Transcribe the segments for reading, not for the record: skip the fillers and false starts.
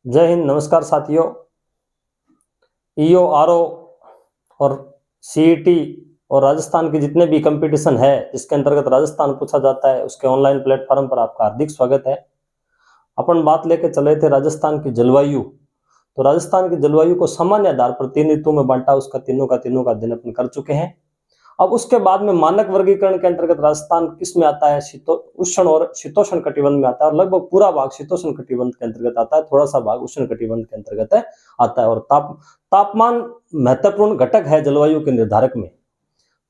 जय हिंद। नमस्कार साथियों। ईओ, आरओ और सीईटी और राजस्थान के जितने भी कंपटीशन है जिसके अंतर्गत राजस्थान पूछा जाता है उसके ऑनलाइन प्लेटफॉर्म पर आपका हार्दिक स्वागत है। अपन बात लेके चल रहे थे राजस्थान की जलवायु। तो राजस्थान की जलवायु को सामान्य आधार पर 3 ऋतुओं में बांटा, उसका तीनों का अध्ययन अपन कर चुके हैं। अब उसके बाद में मानक वर्गीकरण के अंतर्गत राजस्थान किस में आता है? उष्ण और शीतोष्ण कटिबंध में आता है और लगभग पूरा भाग शीतोष्ण कटिबंध के अंतर्गत आता है, थोड़ा सा भाग उष्ण कटिबंध के अंतर्गत आता है। और तापमान महत्वपूर्ण घटक है जलवायु के निर्धारक में।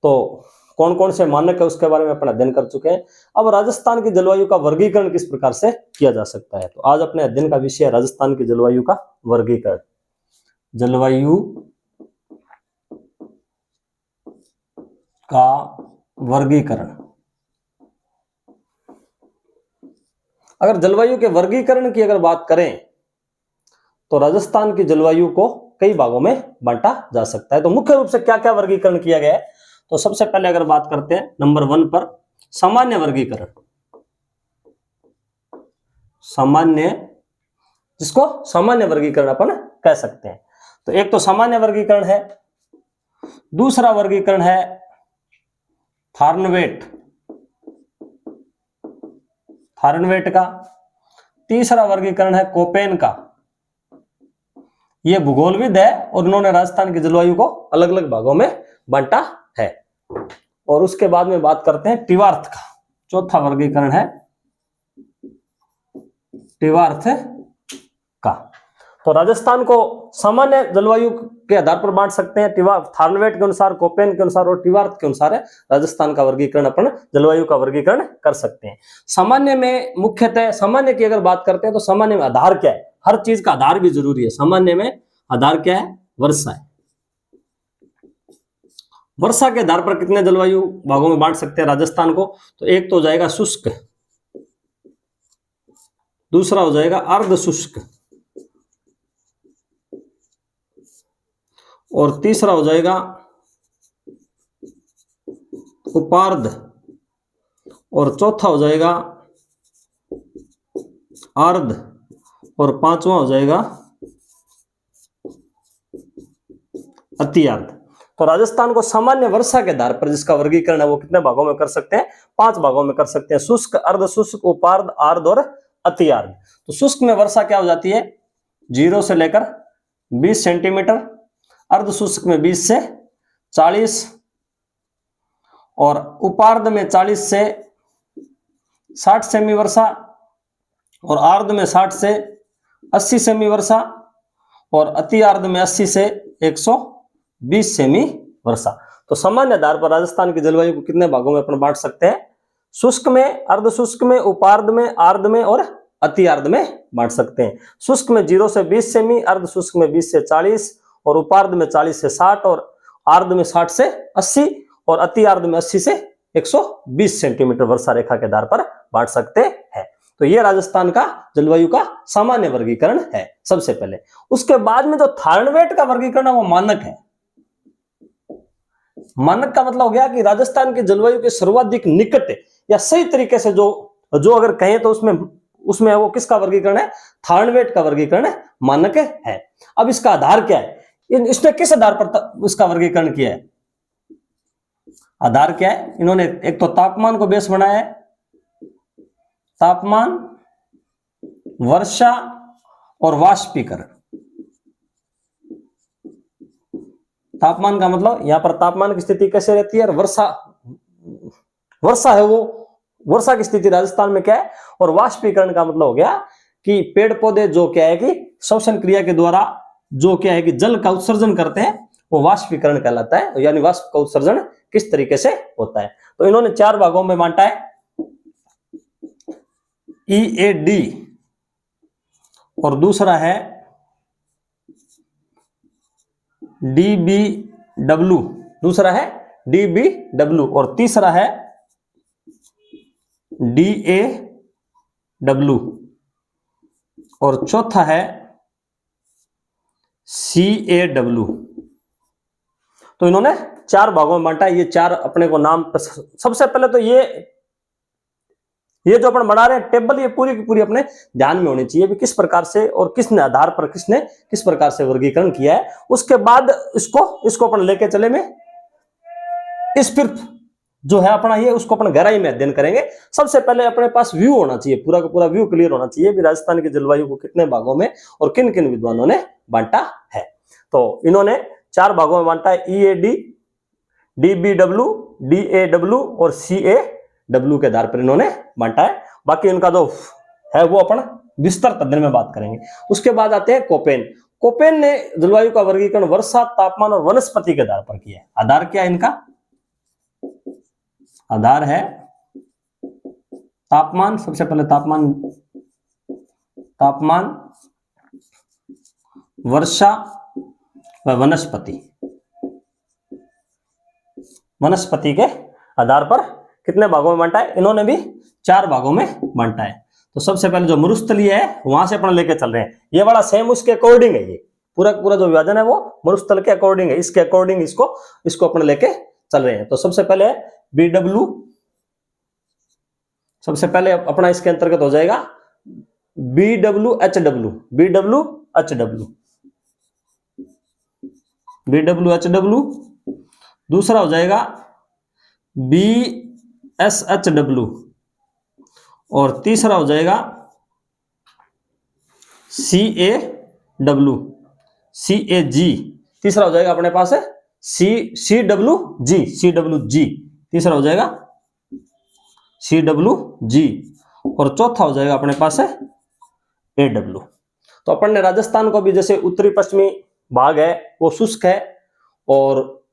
तो कौन कौन से मानक है उसके बारे में अपन अध्ययन कर चुके हैं। अब राजस्थान की जलवायु का वर्गीकरण किस प्रकार से किया जा सकता है, तो आज अपने अध्ययन का विषय है राजस्थान की जलवायु का वर्गीकरण। जलवायु का वर्गीकरण। अगर जलवायु के वर्गीकरण की अगर बात करें तो राजस्थान की जलवायु को कई भागों में बांटा जा सकता है। तो मुख्य रूप से क्या क्या वर्गीकरण किया गया है, तो सबसे पहले अगर बात करते हैं नंबर 1 पर सामान्य वर्गीकरण। सामान्य, जिसको सामान्य वर्गीकरण अपन कह सकते हैं। तो एक तो सामान्य वर्गीकरण है, दूसरा वर्गीकरण है थार्नवेट का, तीसरा वर्गीकरण है कोपेन का। ये भूगोलविद है और उन्होंने राजस्थान की जलवायु को अलग अलग भागों में बांटा है। और उसके बाद में बात करते हैं टिवार्थ का। चौथा वर्गीकरण है टिवार्थ का। तो राजस्थान को सामान्य जलवायु के आधार पर बांट सकते हैं, थार्नवेट के अनुसार, कोपेन के अनुसार और टिवार्थ के अनुसार राजस्थान का वर्गीकरण अपन जलवायु का वर्गीकरण कर सकते हैं। सामान्य में मुख्यतः सामान्य की अगर बात करते हैं तो सामान्य में आधार क्या है? हर चीज का आधार भी जरूरी है। सामान्य में आधार क्या है? वर्षा है। वर्षा के आधार पर कितने जलवायु भागों में बांट सकते हैं राजस्थान को? तो एक तो हो जाएगा शुष्क, दूसरा हो जाएगा अर्ध शुष्क और तीसरा हो जाएगा उपार्ध और चौथा हो जाएगा अर्ध और पांचवा हो जाएगा अतिआर्ध। तो राजस्थान को सामान्य वर्षा के आधार पर जिसका वर्गीकरण है वो कितने भागों में कर सकते हैं? 5 भागों में कर सकते हैं। शुष्क, अर्ध शुष्क, उपार्ध, आर्द्र और अतिआर्द्र। तो शुष्क में वर्षा क्या हो जाती है? 0 से लेकर 20 सेंटीमीटर, अर्ध शुष्क में 20 से 40 और उपार्ध में 40 से 60 सेमी वर्षा और आर्द्र में 60 से 80 सेमी वर्षा और अतिआर्द्र में 80 से 120 सेमी वर्षा। तो सामान्य आधार पर राजस्थान की जलवायु को कितने भागों में अपन बांट सकते हैं? शुष्क में, अर्ध शुष्क में, उपार्ध में, आर्द्र में और अतिआर्द्र में बांट सकते हैं। शुष्क में 0 से 20 सेमी, अर्ध शुष्क में 20 से 40 और उपार्ध में 40 से 60 और आर्द्र में 60 से 80 और अतिआर्द्र में 80 से 120 सेंटीमीटर वर्षा रेखा के आधार पर बांट सकते हैं। तो ये राजस्थान का जलवायु का सामान्य वर्गीकरण है सबसे पहले। उसके बाद में जो थार्नवेट का वर्गीकरण है वो मानक है। मानक का मतलब हो गया कि राजस्थान की जलवायु के सर्वाधिक निकट या सही तरीके से जो अगर कहें तो उसमें वो किसका वर्गीकरण है? थार्नवेट का वर्गीकरण मानक है। अब इसका आधार क्या है? इसने किस आधार पर इसका वर्गीकरण किया है? आधार क्या है? इन्होंने एक तो तापमान को बेस बनाया है, तापमान, वर्षा और वाष्पीकरण। तापमान का मतलब यहां पर तापमान की स्थिति कैसे रहती है और वर्षा है वो वर्षा की स्थिति राजस्थान में क्या है। और वाष्पीकरण का मतलब हो गया कि पेड़ पौधे जो क्या है कि श्वसन क्रिया के द्वारा जो क्या है कि जल का उत्सर्जन करते हैं वो वाष्पीकरण कहलाता है, यानी वाष्प का उत्सर्जन किस तरीके से होता है। तो इन्होंने 4 भागों में बांटा है, EAD और दूसरा है DBW, दूसरा है DBW और तीसरा है DAW और चौथा है CAW। तो इन्होंने 4 भागों में बांटा है। ये 4 अपने को नाम, सबसे पहले तो ये ये जो अपन बना रहे हैं टेबल, ये पूरी की पूरी अपने ध्यान में होनी चाहिए भी किस प्रकार से और किस आधार पर किसने किस प्रकार से वर्गीकरण किया है। उसके बाद इसको अपन लेके चले में इस फिर जो है अपना ये उसको अपन गहराई में अध्ययन करेंगे। सबसे पहले अपने पास व्यू होना चाहिए, पूरा का पूरा व्यू क्लियर होना चाहिए भी राजस्थान की जलवायु को कितने भागों में और किन किन विद्वानों ने बांटा है। तो इन्होंने 4 भागों में बांटा है, EAD, DBW, DAW और CAW के आधार पर इन्होंने बांटा है। बाकी इनका जो है वो अपन विस्तृत अध्ययन में बात करेंगे। उसके बाद आते हैं कोपेन। कोपेन ने जलवायु का वर्गीकरण वर्षा, तापमान और वनस्पति के आधार पर किया है। आधार क्या है इनका? आधार है तापमान, सबसे पहले तापमान, वर्षा व वनस्पति के आधार पर कितने भागों में बांटा है? इन्होंने भी 4 भागों में बांटा है। तो सबसे पहले जो मरुस्थलीय है वहां से अपन लेके चल रहे हैं, ये वाला सेम उसके अकॉर्डिंग है, ये पूरा पूरा जो विभाजन है वो मरुस्थल के अकॉर्डिंग है, इसके अकॉर्डिंग इसको अपन लेके चल रहे हैं। तो सबसे पहले BW, सबसे पहले अपना इसके अंतर्गत हो जाएगा BWHW, दूसरा हो जाएगा BSHW और तीसरा हो जाएगा CAG, तीसरा हो जाएगा अपने पास है CWG, तीसरा हो जाएगा CWG और चौथा हो जाएगा अपने पास है AW। तो अपन ने राजस्थान को भी जैसे उत्तरी पश्चिमी भाग है वो शुष्क है, और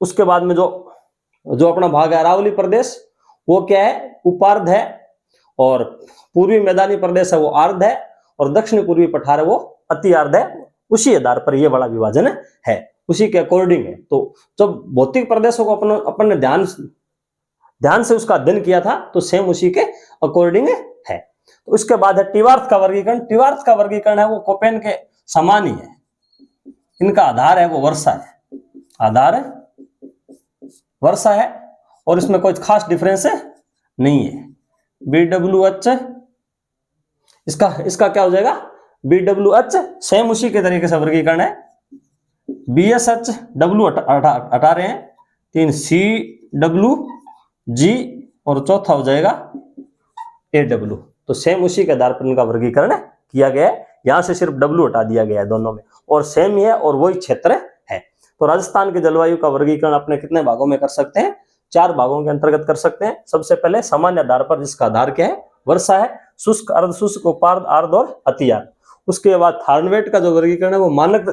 उसके बाद में जो अपना भाग है अरावली प्रदेश वो क्या है? उपार्ध है, और पूर्वी मैदानी प्रदेश है वो आर्द्र है, और दक्षिणी पूर्वी पठार है वो अति आर्द्र है। उसी आधार पर ये बड़ा विभाजन है, उसी के अकॉर्डिंग है। तो जब भौतिक प्रदेशों को अपन ने ध्यान से उसका अध्ययन किया था तो सेम उसी के अकॉर्डिंग है। तो इसके बाद है टिवार्थ का वर्गीकरण। टिवार्थ का वर्गीकरण है वो कोपेन के समान ही है, इनका आधार है वो वर्षा है, आधार वर्षा है, और इसमें कोई खास डिफरेंस नहीं है। BWH इसका क्या हो जाएगा? BWH सेम उसी के तरीके से वर्गीकरण है। BSHW हटा रहे हैं, 3 CWG और चौथा हो जाएगा AW। तो सेम उसी के आधार पर इनका वर्गीकरण किया गया है, यहां से सिर्फ W हटा दिया गया है दोनों में, और सेम ही है और वही क्षेत्र है। तो राजस्थान के जलवायु का वर्गीकरण अपने कितने भागों में कर सकते हैं? 4 भागों के अंतर्गत कर सकते हैं। सबसे पहले सामान्य आधार पर, जिसका आधार क्या है? वर्षा है, शुष्क, अर्धशुष्क, उपार्ध, आर्द्र और अति आर्द्र। उसके बाद थार्नवेट का जो वर्गीकरण है वो मानक,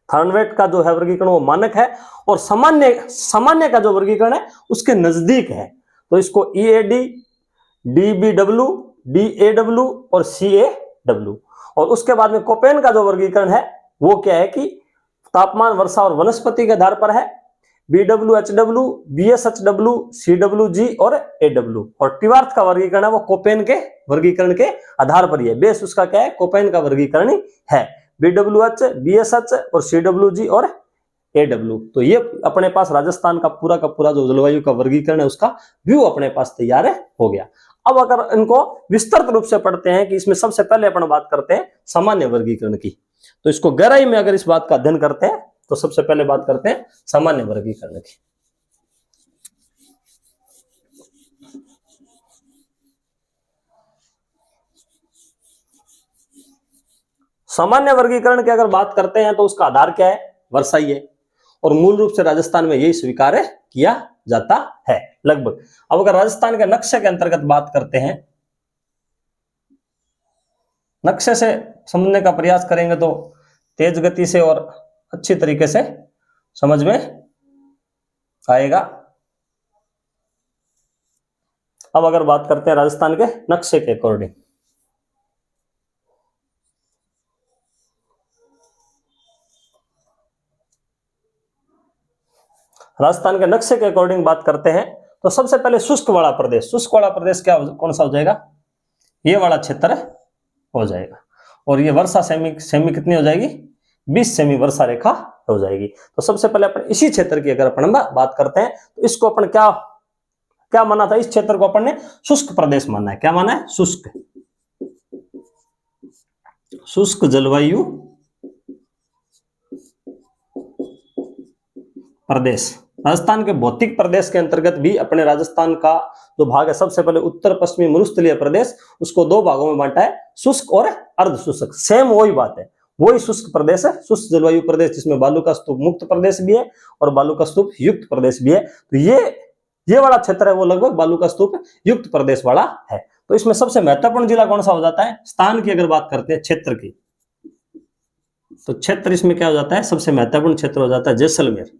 थार्नवेट का जो है वर्गीकरण वो मानक है, और सामान्य का जो वर्गीकरण है उसके नजदीक है। तो इसको EAD, DBW, DAW और CAW। और उसके बाद में कोपेन का जो वर्गीकरण है वो क्या है कि तापमान, वर्षा और वनस्पति के आधार पर है। BWHW, BSHW, CWG और AW। और टिवार्थ का वर्गीकरण है वो कोपेन के वर्गीकरण के आधार पर ही है, बेस उसका क्या है? कोपेन का वर्गीकरण ही है, BWH, BSH और CWG और AW। तो ये अपने पास राजस्थान का पूरा जो जलवायु का वर्गीकरण है उसका व्यू अपने पास तैयार हो गया। अब अगर इनको विस्तृत रूप से पढ़ते हैं कि इसमें सबसे पहले अपन बात करते हैं सामान्य वर्गीकरण की, तो इसको गहराई में अगर इस बात का अध्ययन करते हैं तो सबसे पहले बात करते हैं सामान्य वर्गीकरण की। सामान्य वर्गीकरण की अगर बात करते हैं तो उसका आधार क्या है? वर्षा ही है, और मूल रूप से राजस्थान में यही स्वीकार किया जाता है लगभग। अब अगर राजस्थान के नक्शे के अंतर्गत बात करते हैं, नक्शे से समझने का प्रयास करेंगे तो तेज गति से और अच्छी तरीके से समझ में आएगा। अब अगर बात करते हैं राजस्थान के नक्शे के अकॉर्डिंग, राजस्थान के नक्शे के अकॉर्डिंग बात करते हैं तो सबसे पहले शुष्क वाला प्रदेश क्या कौन सा हो जाएगा? ये वाला क्षेत्र हो जाएगा, और ये वर्षा सेमी कितनी हो जाएगी? 20 सेमी वर्षा रेखा हो जाएगी। तो सबसे पहले अपन इसी क्षेत्र की अगर अपन बात करते हैं तो इसको अपन क्या क्या माना था? इस क्षेत्र को अपन ने शुष्क प्रदेश माना है। क्या माना है? शुष्क, शुष्क जलवायु प्रदेश। राजस्थान के भौतिक प्रदेश के अंतर्गत भी अपने राजस्थान का जो भाग है, सबसे पहले उत्तर पश्चिमी मरुस्थलीय प्रदेश, उसको दो भागों में बांटा है, शुष्क और अर्ध शुष्क। सेम वही बात है, वही शुष्क प्रदेश है, शुष्क जलवायु प्रदेश, जिसमें बालू का स्तूप मुक्त प्रदेश भी है और बालू का स्तूप युक्त प्रदेश भी है। तो ये वाला क्षेत्र है वो लगभग बालू का स्तूप युक्त प्रदेश वाला है। तो इसमें सबसे महत्वपूर्ण जिला कौन सा हो जाता है? स्थान की अगर बात करते हैं, क्षेत्र की, तो क्षेत्र इसमें क्या हो जाता है? सबसे महत्वपूर्ण क्षेत्र हो जाता है जैसलमेर,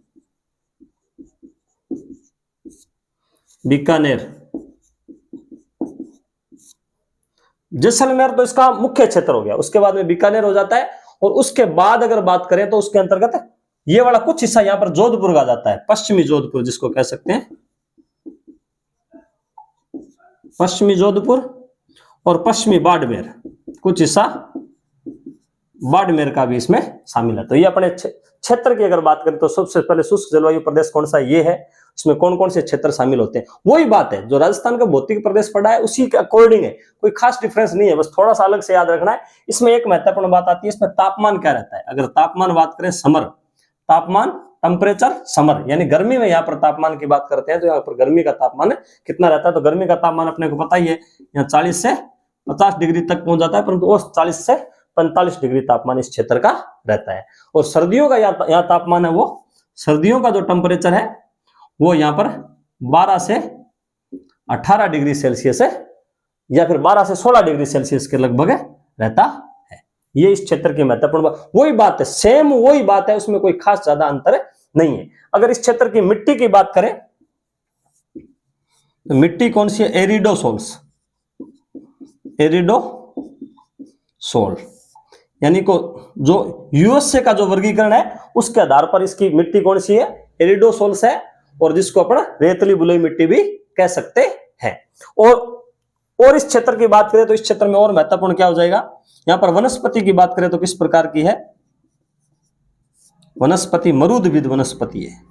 बीकानेर। जैसलमेर तो इसका मुख्य क्षेत्र हो गया, उसके बाद में बीकानेर हो जाता है, और उसके बाद अगर बात करें तो उसके अंतर्गत ये वाला कुछ हिस्सा यहां पर जोधपुर का जाता है, पश्चिमी जोधपुर जिसको कह सकते हैं, पश्चिमी जोधपुर और पश्चिमी बाड़मेर, कुछ हिस्सा बाड़मेर का भी इसमें शामिल है। तो ये अपने क्षेत्र की अगर बात करें तो सबसे पहले शुष्क जलवायु प्रदेश कौन सा? ये है। इसमें कौन कौन से क्षेत्र शामिल होते हैं? वही बात है जो राजस्थान का भौतिक प्रदेश पड़ा है उसी के अकॉर्डिंग है, कोई खास डिफरेंस नहीं है, बस थोड़ा सा अलग से याद रखना है। इसमें एक महत्वपूर्ण बात आती है, इसमें तापमान क्या रहता है? अगर तापमान बात करें, समर तापमान, टेम्परेचर समर, यानी गर्मी में यहाँ पर तापमान की बात करते हैं तो यहाँ पर गर्मी का तापमान कितना रहता है? तो गर्मी का तापमान अपने को पता ही है, यहाँ 40 से 50 डिग्री तक पहुंच जाता है, परंतु वो 40 से 45 डिग्री तापमान इस क्षेत्र का रहता है। और सर्दियों का यहाँ तापमान है, वो सर्दियों का जो टेम्परेचर है वो यहाँ पर 12 से 18 डिग्री सेल्सियस है, या फिर 12 से 16 डिग्री सेल्सियस के लगभग रहता है। ये इस क्षेत्र की महत्वपूर्ण बात, वही बात है, सेम वही बात है, उसमें कोई खास ज्यादा अंतर नहीं है। अगर इस क्षेत्र की मिट्टी की बात करें तो मिट्टी कौन सी है? एरिडोसोल्स, एरिडोसोल, यानी को जो यूएसए का जो वर्गीकरण है उसके आधार पर इसकी मिट्टी कौन सी है? एरिडोसोल्स है, और जिसको अपन रेतली बलुई मिट्टी भी कह सकते हैं। और इस क्षेत्र की बात करें तो इस क्षेत्र में और महत्वपूर्ण क्या हो जाएगा? यहां पर वनस्पति की बात करें तो किस प्रकार की है? वनस्पति मरुदभिद वनस्पति है,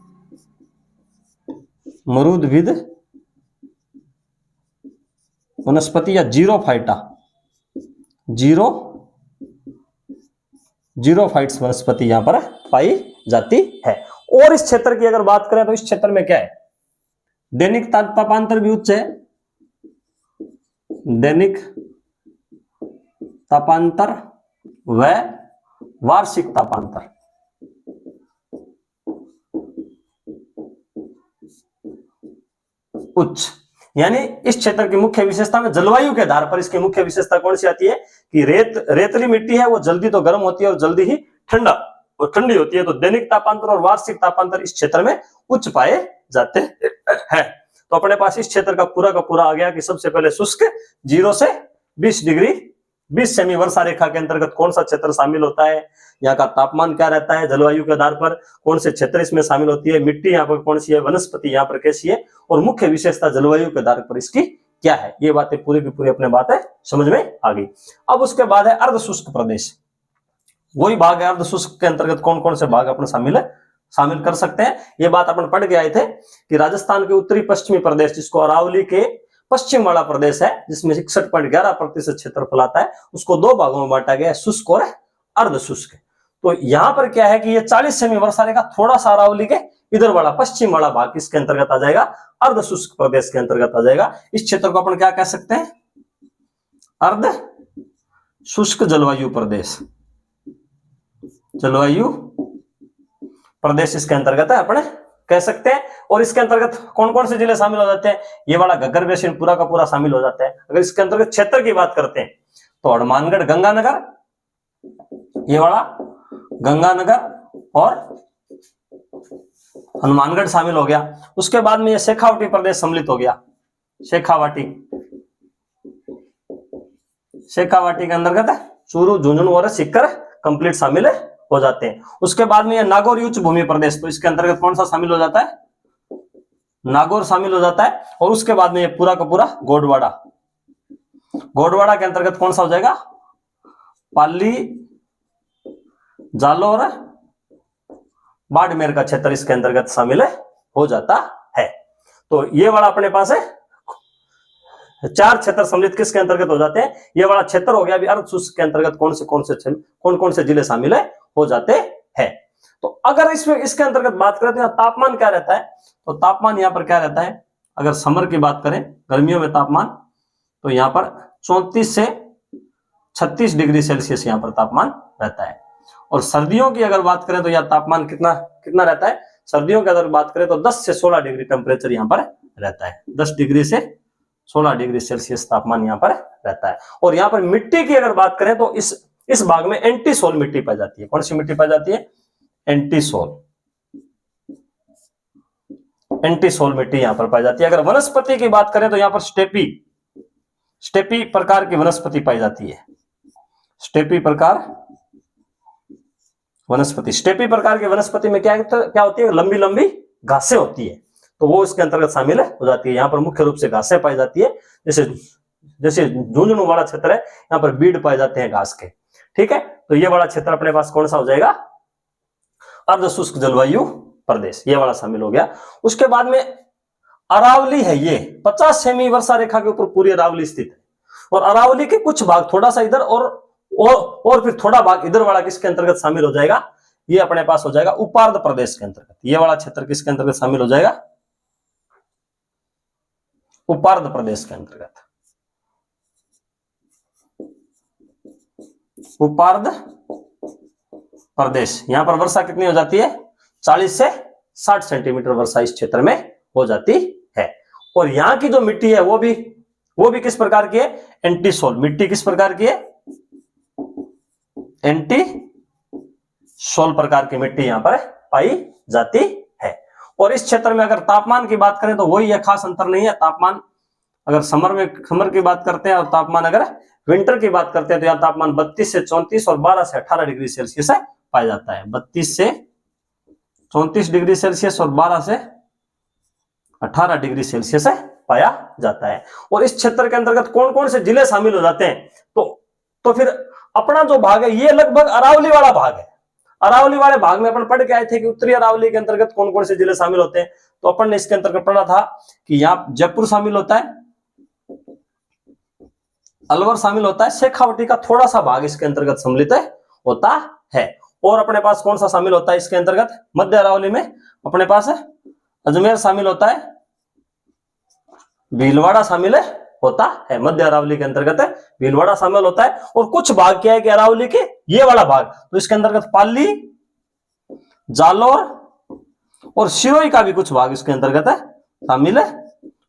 मरुदभिद वनस्पति या जीरोफाइटा, जीरोफाइट्स वनस्पति यहां पर पाई जाती है। और इस क्षेत्र की अगर बात करें तो इस क्षेत्र में क्या है? दैनिक तापांतर भी उच्च है, दैनिक तापांतर व वार्षिक तापांतर, उच्च। यानी इस क्षेत्र की मुख्य विशेषता में जलवायु के आधार पर इसकी मुख्य विशेषता कौन सी आती है कि रेतली मिट्टी है, वो जल्दी तो गर्म होती है और जल्दी ही ठंडी होती है। तो दैनिक तापांतर और वार्षिक तापांतर इस क्षेत्र में उच्च पाए जाते हैं। तो अपने पास इस क्षेत्र का पूरा आ गया कि सबसे पहले शुष्क 0 से 20 डिग्री 20 सेमी वर्षा रेखा के अंतर्गत कौन सा क्षेत्र शामिल होता है, यहाँ का तापमान क्या रहता है, जलवायु के आधार पर कौन से क्षेत्र इसमें शामिल होती है, मिट्टी यहाँ पर कौन सी है, वनस्पति यहाँ पर कैसी है, और मुख्य विशेषता जलवायु के आधार पर इसकी क्या है। ये बातें पूरी की पूरी अपने बातें समझ में आ गई। अब उसके बाद है अर्ध शुष्क प्रदेश, वही भाग है अर्ध शुष्क के अंतर्गत कौन कौन से भाग अपन शामिल कर सकते हैं। ये बात अपन पढ़ के आए थे कि राजस्थान के उत्तरी पश्चिमी प्रदेश, जिसको अरावली के पश्चिम वाला प्रदेश है, जिसमें 61.11% क्षेत्रफल आता है, उसको दो भागों में बांटा गया है, शुष्क और अर्ध शुष्क। तो यहां पर क्या है कि ये 40 सेमी वर्षा रेखा थोड़ा सा अरावली के इधर वाला पश्चिम वाला भाग किसके अंतर्गत आ जाएगा? अर्ध शुष्क प्रदेश के अंतर्गत आ जाएगा। इस क्षेत्र को अपन क्या कह सकते हैं? अर्ध शुष्क जलवायु प्रदेश, जलवायु प्रदेश इसके अंतर्गत है, अपने कह सकते हैं। और इसके अंतर्गत कौन कौन से जिले शामिल हो जाते हैं? ये वाला घग्गर बेसिन पूरा का पूरा शामिल हो जाता है। अगर इसके अंतर्गत क्षेत्र की बात करते हैं तो हनुमानगढ़ गंगानगर, ये वाला गंगानगर और हनुमानगढ़ शामिल हो गया। उसके बाद में ये शेखावाटी प्रदेश सम्मिलित हो गया, शेखावाटी के अंतर्गत चूरू, झुंझुनू और सीकर कंप्लीट शामिल हो जाते हैं। उसके बाद में ये नागौर उच्च भूमि प्रदेश, तो इसके अंतर्गत कौन सा शामिल हो जाता है? नागौर शामिल हो जाता है। और उसके बाद में ये पूरा का पूरा गोडवाड़ा के अंतर्गत कौन सा हो जाएगा? पाली, जालोर, बाड़मेर का क्षेत्र इसके अंतर्गत शामिल हो जाता है। तो ये वाला अपने पास है, 4 क्षेत्र सम्मिलित किसके अंतर्गत हो जाते हैं, ये वाला क्षेत्र हो गया। अभी अर्ध शुष्क के अंतर्गत कौन कौन से जिले शामिल है हो जाते हैं। तो अगर इसमें इसके अंतर्गत बात करें तो तापमान क्या रहता है, तो तापमान यहाँ पर क्या रहता है, अगर समर की बात करें गर्मियों में तापमान, तो यहाँ पर 34 से 36 डिग्री सेल्सियस यहाँ पर तापमान रहता है। और सर्दियों की अगर बात करें तो यह तापमान कितना कितना रहता है, सर्दियों की अगर बात करें तो 10 से 16 डिग्री टेम्परेचर यहाँ पर रहता है, 10 डिग्री से 16 डिग्री सेल्सियस तापमान यहाँ पर रहता है। और यहाँ पर मिट्टी की अगर बात करें तो इस भाग में एंटीसोल मिट्टी पाई जाती है। कौन सी मिट्टी पाई जाती है, एंटीसोल, एंटीसोल मिट्टी यहां पर पाई जाती है। अगर वनस्पति की बात करें तो यहां पर स्टेपी प्रकार की वनस्पति पाई जाती है, स्टेपी प्रकार वनस्पति। स्टेपी प्रकार की वनस्पति में क्या होती है, लंबी लंबी घासें होती है, तो वो इसके अंतर्गत शामिल हो जाती है। यहाँ पर मुख्य रूप से घासें पाई जाती है, जैसे झुंझुनू वाला क्षेत्र है, यहाँ पर बीड पाए जाते हैं घास के, ठीक है। तो ये वाला क्षेत्र अपने पास कौन सा हो जाएगा, अर्ध शुष्क जलवायु प्रदेश, ये वाला शामिल हो गया। उसके बाद में अरावली है, ये 50 सेमी वर्षा रेखा के ऊपर पूरी अरावली स्थित है, और अरावली के कुछ भाग थोड़ा सा इधर और फिर थोड़ा भाग इधर वाला किसके अंतर्गत शामिल हो जाएगा, ये अपने पास हो जाएगा उपार्द प्रदेश के अंतर्गत। ये वाला क्षेत्र किसके अंतर्गत शामिल हो जाएगा, उपार्द प्रदेश के अंतर्गत, उपार्द प्रदेश। यहां पर वर्षा कितनी हो जाती है, 40 से 60 सेंटीमीटर वर्षा इस क्षेत्र में हो जाती है। और यहां की जो मिट्टी है वो भी किस प्रकार की है, एंटीसोल मिट्टी। किस प्रकार की है, एंटीसोल प्रकार की मिट्टी यहां पर पाई जाती है। और इस क्षेत्र में अगर तापमान की बात करें तो वही है, खास अंतर नहीं है। तापमान अगर समर की बात करते हैं और तापमान अगर विंटर की बात करते हैं तो यहां तापमान 32 से 34 और 12 से 18 डिग्री सेल्सियस है पाया जाता है। 32 से 34 डिग्री सेल्सियस और 12 से 18 डिग्री सेल्सियस है पाया जाता है। और इस क्षेत्र के अंतर्गत कौन कौन से जिले शामिल हो जाते हैं, तो फिर अपना जो भाग है ये लगभग अरावली वाला भाग है। अरावली वाले भाग में अपन पढ़ के आए थे कि उत्तरी अरावली के अंतर्गत कौन कौन से जिले शामिल होते हैं। तो अपन ने इसके अंतर्गत पढ़ा था कि यहाँ जयपुर शामिल होता है, अलवर शामिल होता है, शेखावटी का थोड़ा सा भाग इसके अंतर्गत सम्मिलित होता है। और अपने पास कौन सा शामिल होता है इसके अंतर्गत, मध्य अरावली में अपने पास अजमेर शामिल होता है, भीलवाड़ा शामिल होता है। मध्य अरावली के अंतर्गत भीलवाड़ा शामिल होता है। और कुछ भाग क्या है कि अरावली के ये वाला भाग, तो इसके अंतर्गत पाली, जालोर और सिरोही का भी कुछ भाग इसके अंतर्गत शामिल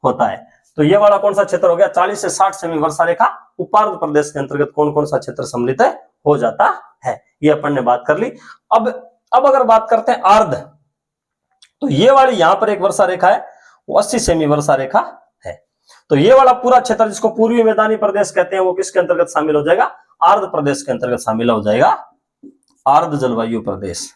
होता है। तो ये वाला कौन सा क्षेत्र हो गया, 40 से 60 सेमी वर्षा रेखा उपार्द प्रदेश के अंतर्गत कौन कौन सा क्षेत्र सम्मिलित हो जाता है, ये अपन ने बात कर ली। अब अगर बात करते हैं आर्द्र, तो ये वाली यहां पर एक वर्षा रेखा है, वो 80 सेमी वर्षा रेखा है। तो ये वाला पूरा क्षेत्र जिसको पूर्वी मैदानी प्रदेश कहते हैं वो किसके अंतर्गत शामिल हो जाएगा, आर्द्र प्रदेश के अंतर्गत शामिल हो जाएगा, आर्द्र जलवायु प्रदेश,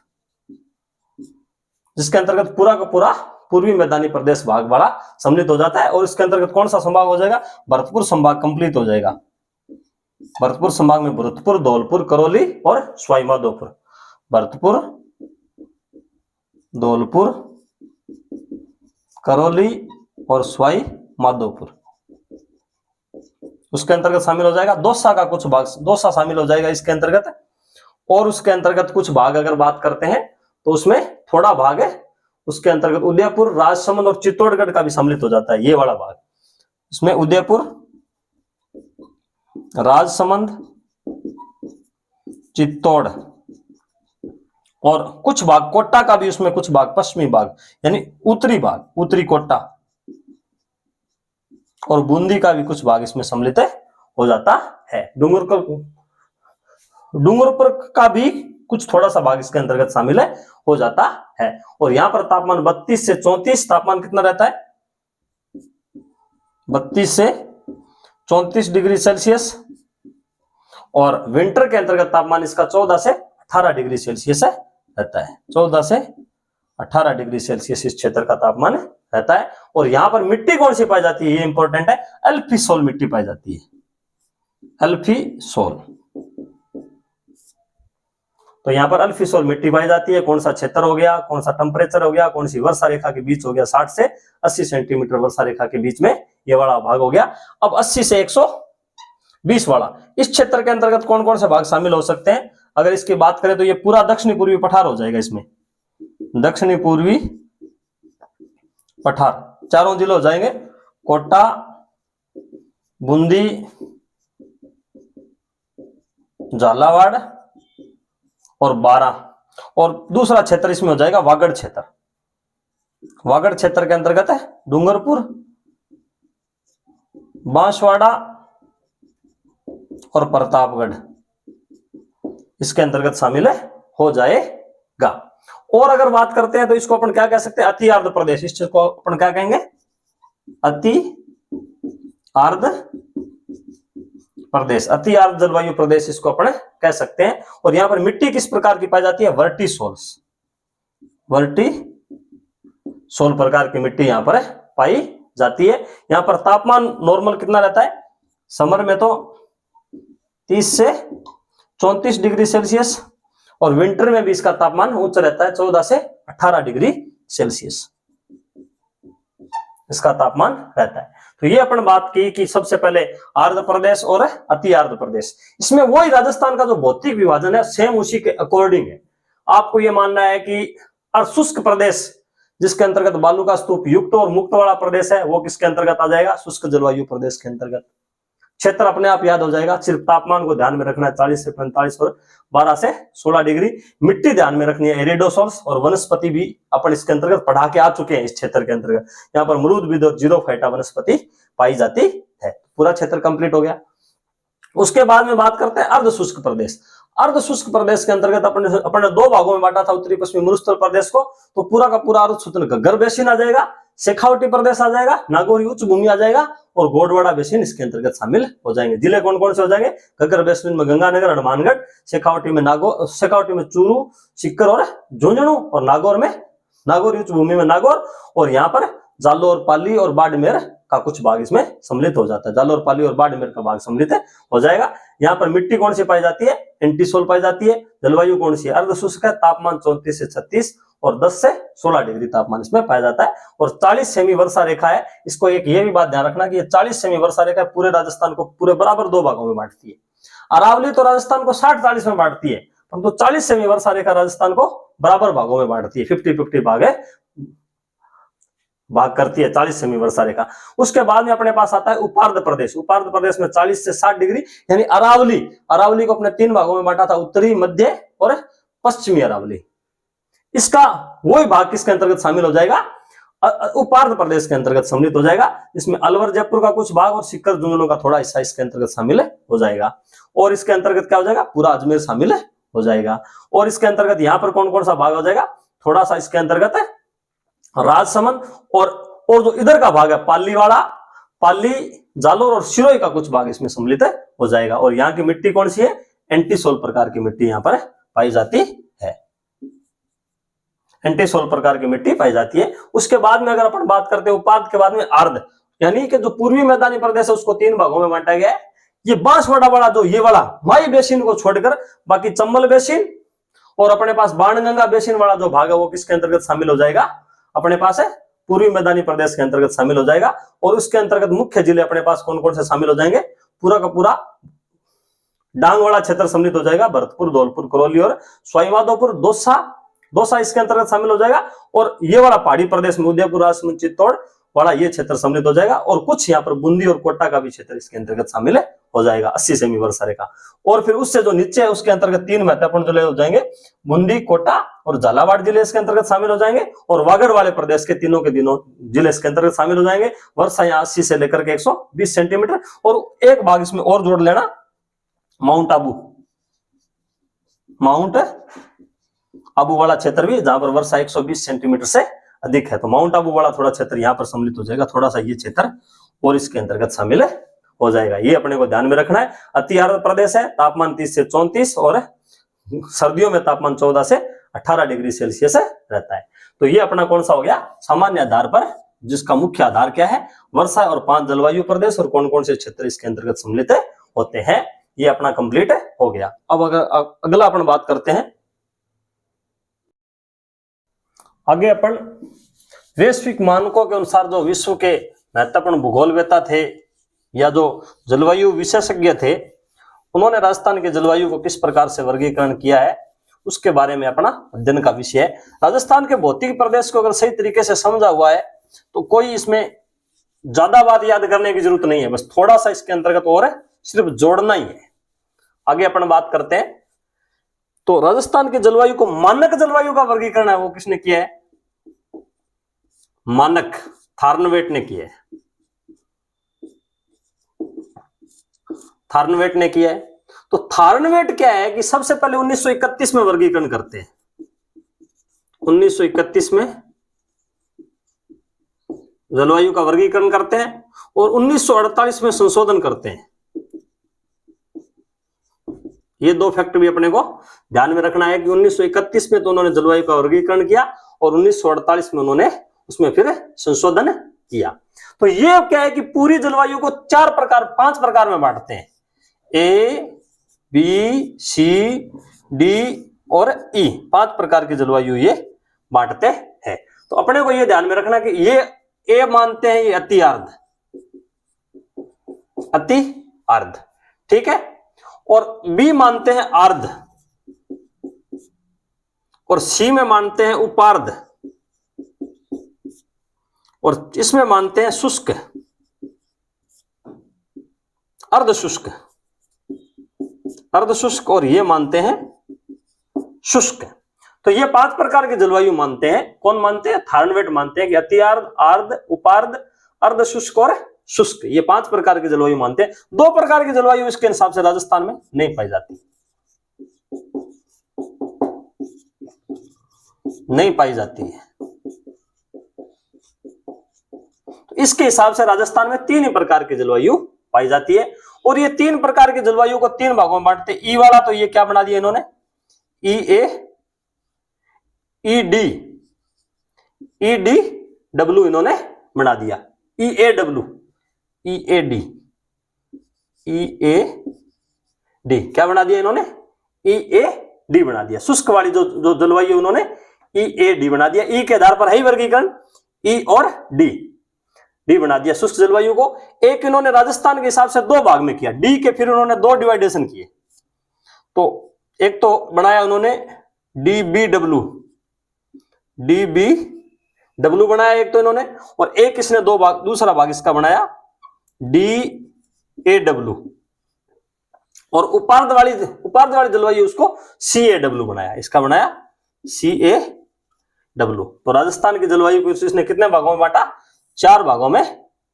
जिसके अंतर्गत पूरा का पूरा पूर्वी मैदानी प्रदेश भाग वाला सम्मिलित हो जाता है। और इसके अंतर्गत कौन सा संभाग हो जाएगा, भरतपुर संभाग कंप्लीट हो जाएगा। भरतपुर संभाग में भरतपुर, धौलपुर, करौली और सवाई माधोपुर, भरतपुर, धौलपुर, करौली और सवाई माधोपुर उसके अंतर्गत शामिल हो जाएगा। दौसा का कुछ भाग, दौसा शामिल हो जाएगा इसके अंतर्गत। और उसके अंतर्गत कुछ भाग अगर बात करते हैं तो उसमें थोड़ा भाग है उसके अंतर्गत उदयपुर, राजसमंद और चित्तौड़गढ़ का भी सम्मिलित हो जाता है। ये वाला भाग इसमें उदयपुर, राजसमंद, चित्तौड़ और कुछ भाग कोटा का भी, उसमें कुछ भाग पश्चिमी भाग यानी उत्तरी भाग, उत्तरी कोटा और बूंदी का भी कुछ भाग इसमें सम्मिलित हो जाता है। डूंगरपुर का भी कुछ थोड़ा सा भाग इसके अंतर्गत शामिल हो जाता है। और यहां पर तापमान 32 से 34 तापमान कितना रहता है, 32 से 34 डिग्री सेल्सियस। और विंटर के अंतर्गत तापमान इसका 14 से 18 डिग्री सेल्सियस रहता है, 14 से 18 डिग्री सेल्सियस इस क्षेत्र का तापमान रहता है। और यहां पर मिट्टी कौन सी पाई जाती है, ये इंपॉर्टेंट है, एल्फीसोल मिट्टी पाई जाती है, एल्फीसोल। तो यहाँ पर अल्फिसोल मिट्टी पाई जाती है। कौन सा क्षेत्र हो गया, कौन सा टेम्परेचर हो गया, कौन सी वर्षा रेखा के बीच हो गया, 60 से 80 सेंटीमीटर वर्षा रेखा के बीच में ये वाला भाग हो गया। अब 80 से 120 वाला, इस क्षेत्र के अंतर्गत कौन कौन से भाग शामिल हो सकते हैं? अगर इसकी बात करें तो ये पूरा दक्षिणी पूर्वी पठार हो जाएगा। इसमें दक्षिणी पूर्वी पठार चारों जिले हो जाएंगे, कोटा, बूंदी, झालावाड़ और बारा। और दूसरा क्षेत्र इसमें हो जाएगा वागड़ क्षेत्र। वागड़ क्षेत्र के अंतर्गत है डूंगरपुर, बांसवाड़ा और प्रतापगढ़, इसके अंतर्गत शामिल हो जाएगा। और अगर बात करते हैं तो इसको अपन क्या कह सकते हैं? अति आर्द्र प्रदेश। इस चीज को अपन क्या कहेंगे? अति आर्द्र प्रदेश, अति आर्द्र जलवायु प्रदेश इसको अपन कह सकते हैं। और यहाँ पर मिट्टी किस प्रकार की पाई जाती है? वर्टिसोल्स, वर्टिसोल प्रकार की मिट्टी यहाँ पर पाई जाती है। यहाँ पर तापमान नॉर्मल कितना रहता है? समर में तो 30 से 34 डिग्री सेल्सियस, और विंटर में भी इसका तापमान उच्च रहता है, 14 से 18 डिग्री सेल्सियस इसका तापमान रहता है। तो ये अपन बात की कि सबसे पहले आर्द्र प्रदेश और अति आर्द्र प्रदेश। इसमें वही राजस्थान का जो भौतिक विभाजन है सेम उसी के अकॉर्डिंग है। आपको ये मानना है कि शुष्क प्रदेश जिसके अंतर्गत बालू का स्तूप युक्त और मुक्त वाला प्रदेश है वो किसके अंतर्गत आ जाएगा? शुष्क जलवायु प्रदेश के अंतर्गत। क्षेत्र अपने आप याद हो जाएगा, सिर्फ तापमान को ध्यान में रखना है, 40 से 45 और 12 से 16 डिग्री। मिट्टी ध्यान में रखनी है, एरिडोसोल्स, और वनस्पति भी अपन इसके अंतर्गत पढ़ा के आ चुके हैं। इस क्षेत्र के अंतर्गत यहाँ पर मृद और जीरोफाइटा वनस्पति पाई जाती है। पूरा क्षेत्र कंप्लीट हो गया। उसके बाद में बात करते हैं अर्ध शुष्क प्रदेश। अर्ध शुष्क प्रदेश के अंतर्गत अपने दो भागों में बांटा था, उत्तरी पश्चिमी मरुस्थल प्रदेश को। तो पूरा का पूरा अर्ध शुष्क घग्गर बेसिन आ जाएगा, शेखावटी प्रदेश आ जाएगा, नागौरी उच्च भूमि आ जाएगा, और गोडवाड़ा बेसिन इसके अंतर्गत शामिल हो जाएंगे। जिले कौन कौन से हो जाएंगे? घग्गर बेसिन में गंगानगर, हनुमानगढ़, शेखावटी में चूरू, सिक्कर और झुंझुनू, और नागौर में नागौर उच्च भूमि में नागौर, और यहाँ पर जालोर, पाली और बाड़मेर का कुछ भाग इसमें सम्मिलित हो जाता है। जालोर, पाली और बाड़मेर का भाग सम्मिलित हो जाएगा। यहाँ पर मिट्टी कौन सी पाई जाती है? एंटीसोल पाई जाती है। जलवायु कौन सी है? अर्ध शुष्क है। तापमान 34 से 36 और 10 से 16 डिग्री तापमान इसमें पाया जाता है। और 40 सेमी वर्षा रेखा है। इसको एक ये भी बात ध्यान रखना कि ये 40 सेमी वर्षा रेखा पूरे राजस्थान को पूरे बराबर दो भागों में बांटती है। अरावली तो राजस्थान को 60-40 में बांटती है, परंतु 40 सेमी वर्षा रेखा राजस्थान को बराबर भागों में बांटती है। 50-50 भाग करती है 40 सेमी वर्षा रेखा। उसके बाद में अपने पास आता है उपार्ध प्रदेश। उपार्ध प्रदेश में 40 से 60 डिग्री, यानी अरावली को अपने 3 भागों में बांटा था, उत्तरी, मध्य और पश्चिमी अरावली। इसका वही भाग किसके अंतर्गत शामिल हो जाएगा? उपार्ध प्रदेश के अंतर्गत सम्मिलित हो जाएगा। इसमें अलवर, जयपुर का कुछ भाग और सिक्कर, झुंझुनू का थोड़ा हिस्सा इसके अंतर्गत शामिल हो जाएगा। और इसके अंतर्गत क्या हो जाएगा? पूरा अजमेर शामिल हो जाएगा। और इसके अंतर्गत यहाँ पर कौन कौन सा भाग हो जाएगा? थोड़ा सा इसके अंतर्गत है राजसमंद, और जो इधर का भाग है पाली, जालोर और सिरोही का कुछ भाग इसमें सम्मिलित हो जाएगा। और यहाँ की मिट्टी कौन सी है? एंटीसोल प्रकार की मिट्टी यहाँ पर पाई जाती है। एंटीसोल प्रकार की मिट्टी पाई जाती है। उसके बाद में अगर अपन बात करते हैं उपार्ध के बाद में आर्द्र, यानी कि जो पूर्वी मैदानी प्रदेश है उसको 3 भागों में बांटा गया है। ये बांसवाड़ा वाला जो ये वाला माई बेसिन को छोड़कर बाकी चंबल बेसिन और अपने पास बाणगंगा बेसिन वाला जो भाग है वो किसके अंतर्गत शामिल हो जाएगा? अपने पास है पूर्वी मैदानी प्रदेश के अंतर्गत शामिल हो जाएगा। और उसके अंतर्गत मुख्य जिले अपने पास कौन कौन से शामिल हो जाएंगे? पूरा का पूरा डांग वाला क्षेत्र सम्मिलित हो जाएगा, भरतपुर, धौलपुर, करौली और सवाईमाधोपुर, दौसा इसके अंतर्गत शामिल हो जाएगा। और ये वाला पहाड़ी प्रदेश में उदयपुर, राजसमंद, चित्तौड़ वाला ये क्षेत्र सम्मिलित हो जाएगा। और कुछ यहाँ पर बूंदी और कोटा का भी क्षेत्र इसके अंतर्गत शामिल हो जाएगा, 80 सेमी वर्षा रेखा। और फिर उससे जो नीचे है उसके अंतर्गत 3 महत्वपूर्ण जिले हो जाएंगे, बूंदी, कोटा और झालावाड़ जिले इसके अंतर्गत शामिल हो जाएंगे। और वागड़ वाले प्रदेश के तीनों जिले इसके अंतर्गत शामिल हो जाएंगे। वर्षा यहाँ 80 से लेकर के 120 सेंटीमीटर। और एक भाग इसमें और जोड़ लेना, माउंट आबू वाला क्षेत्र भी, जहां पर वर्षा 120 सेंटीमीटर से अधिक है। तो माउंट आबू वाला थोड़ा क्षेत्र यहाँ पर सम्मिलित हो जाएगा, थोड़ा सा ये क्षेत्र और इसके अंतर्गत शामिल हो जाएगा। ये अपने को ध्यान में रखना है। अति आर्द्र प्रदेश है, तापमान 30 से 34 और सर्दियों में तापमान 14 से 18 डिग्री सेल्सियस रहता है। तो ये अपना कौन सा हो गया? सामान्य आधार पर, जिसका मुख्य आधार क्या है? वर्षा और 5 जलवायु प्रदेश और कौन कौन से क्षेत्र इसके अंतर्गत सम्मिलित होते हैं। ये अपना कंप्लीट हो गया। अब अगर अगला अपन बात करते हैं आगे अपन वैश्विक मानकों के अनुसार जो विश्व के महत्वपूर्ण भूगोलवेत्ता थे या जो जलवायु विशेषज्ञ थे, उन्होंने राजस्थान के जलवायु को किस प्रकार से वर्गीकरण किया है, उसके बारे में अपना अध्ययन का विषय है। राजस्थान के भौतिक प्रदेश को अगर सही तरीके से समझा हुआ है तो कोई इसमें ज्यादा बात याद करने की जरूरत नहीं है, बस थोड़ा सा इसके अंतर्गत और सिर्फ जोड़ना ही है। आगे अपन बात करते हैं। तो राजस्थान के जलवायु को मानक जलवायु का वर्गीकरण है वो किसने किया है? मानक थार्नवेट ने किया है। थार्नवेट ने किया है। तो थार्नवेट क्या है कि सबसे पहले 1931 में वर्गीकरण करते हैं। 1931 में जलवायु का वर्गीकरण करते हैं और 1948 में संशोधन करते हैं। ये दो फैक्ट भी अपने को ध्यान में रखना है कि 1931 में तो उन्होंने जलवायु का वर्गीकरण किया और 1948 में उन्होंने उसमें फिर संशोधन किया। तो ये क्या है कि पूरी जलवायु को 5 प्रकार में बांटते हैं, ए, बी, सी, डी और ई, 5 प्रकार की जलवायु ये बांटते हैं। तो अपने को ये ध्यान में रखना कि ये ए मानते हैं ये अति आर्द्र, अति आर्द्र, ठीक है, और बी मानते हैं आर्द्र, और सी में मानते हैं उपार्द्र, और इसमें मानते हैं शुष्क, अर्ध शुष्क, अर्ध शुष्क, और ये मानते हैं शुष्क। तो ये 5 प्रकार की जलवायु मानते हैं। कौन मानते हैं? थार्नवेट मानते हैं कि अति आर्द्र, आर्द्र, उपार्द्र, अर्ध शुष्क और शुष्क, ये 5 प्रकार की जलवायु मानते हैं। 2 प्रकार की जलवायु इसके हिसाब से राजस्थान में नहीं पाई जाती, नहीं पाई जाती है। तो इसके हिसाब से राजस्थान में 3 ही प्रकार की जलवायु पाई जाती है। और ये 3 प्रकार की जलवायु को 3 भागों में बांटते हैं। ई वाला तो ये क्या बना दिया इन्होंने? E A, E D, E D W इन्होंने बना दिया। E A W, E A D, E A D क्या बना दिया इन्होंने? ई ए डी बना दिया। शुष्क वाली जो जलवायु उन्होंने ई ए डी बना दिया। ई के आधार पर है वर्गीकरण, ई और डी, डी बना दिया शुष्क जलवायु को। एक इन्होंने राजस्थान के हिसाब से 2 भाग में किया, डी के फिर उन्होंने 2 डिवाइडेशन किए। तो एक तो बनाया उन्होंने D B W, D B W बनाया एक तो इन्होंने, और एक इसने 2 भाग, दूसरा भाग इसका बनाया डी ए डब्ल्यू, और उपार्द्र वाली जलवायु उसको सी ए डब्ल्यू बनाया, इसका बनाया सी ए डब्ल्यू। तो राजस्थान की जलवायु को इसने कितने भागों में बांटा? 4 भागों में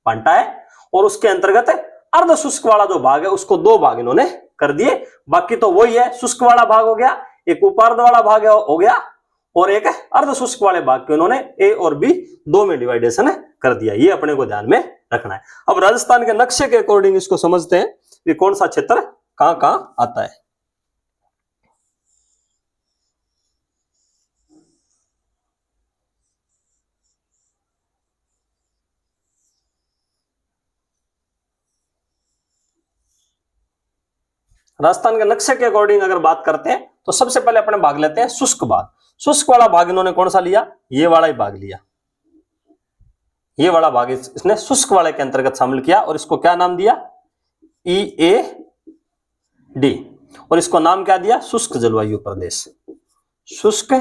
बांटा है। और उसके अंतर्गत अर्ध शुष्क वाला जो भाग है उसको 2 भाग इन्होंने कर दिए। बाकी तो वही है, शुष्क वाला भाग हो गया, एक उपार्द्र वाला भाग हो गया, और एक अर्ध शुष्क वाले भाग को इन्होंने ए और बी 2 में डिवाइडेशन कर दिया। ये अपने को ध्यान में रखना है। अब राजस्थान के नक्शे के अकॉर्डिंग इसको समझते हैं कि कौन सा क्षेत्र कहां कहां आता है। राजस्थान के नक्शे के अकॉर्डिंग अगर बात करते हैं तो सबसे पहले अपने भाग लेते हैं शुष्क भाग। शुष्क वाला भाग इन्होंने कौन सा लिया? ये वाला ही भाग लिया। ये वाला भाग इसने शुष्क वाले के अंतर्गत शामिल किया और इसको क्या नाम दिया? ई ए डी, और इसको नाम क्या दिया? शुष्क जलवायु प्रदेश, शुष्क